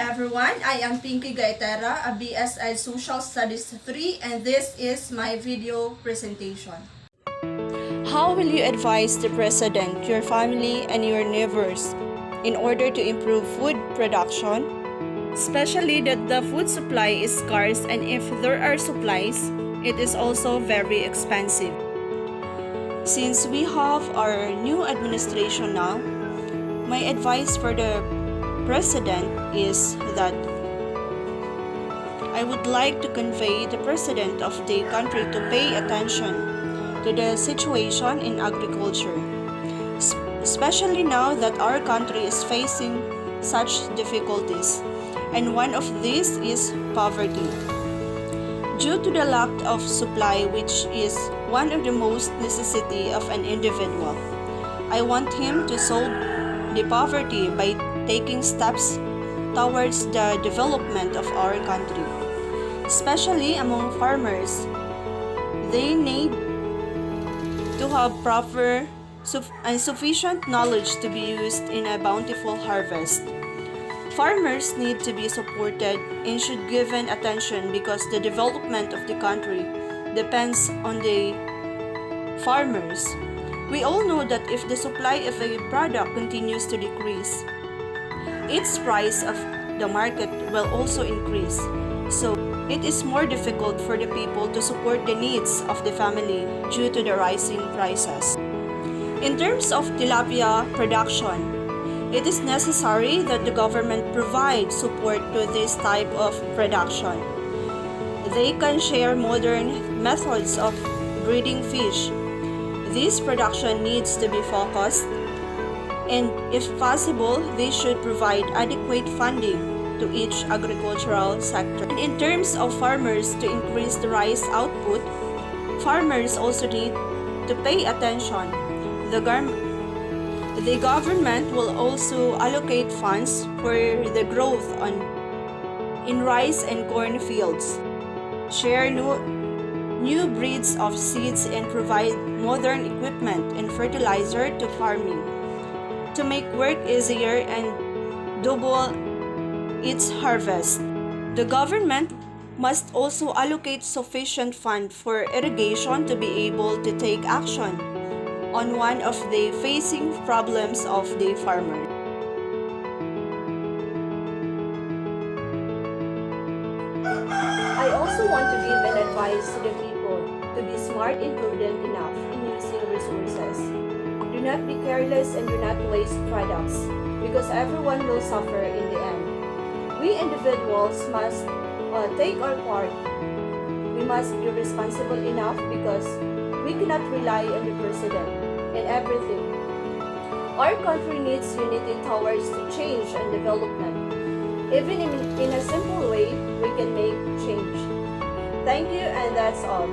everyone. I am Pinky Gaitera, a BSI Social Studies 3, and this is my video presentation. How will you advise the President, your family, and your neighbors in order to improve food production? Especially that the food supply is scarce, and if there are supplies, it is also very expensive. Since we have our new administration now, my advice for the President is that I would like to convey the President of the country to pay attention to the situation in agriculture, especially now that our country is facing such difficulties, and one of these is poverty. Due to the lack of supply, which is one of the most necessity of an individual, I want him to solve the poverty by taking steps towards the development of our country, especially among farmers. They need to have proper and sufficient knowledge to be used in a bountiful harvest. Farmers need to be supported and should be given attention because the development of the country depends on the farmers. We all know that if the supply of a product continues to decrease, its price of the market will also increase. So it is more difficult for the people to support the needs of the family due to the rising prices. In terms of tilapia production, it is necessary that the government provide support to this type of production. They can share modern methods of breeding fish. This production needs to be focused, and if possible, they should provide adequate funding to each agricultural sector. And in terms of farmers to increase the rice output, farmers also need to pay attention. The government will also allocate funds for the growth in rice and corn fields, share new breeds of seeds, and provide modern equipment and fertilizer to farming to make work easier and double its harvest. The government must also allocate sufficient fund for irrigation to be able to take action on one of the facing problems of the farmer. I also want to give an advice to the people to be smart and prudent enough in using resources. Do not be careless and do not waste products because everyone will suffer in the end. We individuals must take our part. We must be responsible enough because we cannot rely on the President in everything. Our country needs unity towards change and development. Even in a simple way, we can make change. Thank you, and that's all.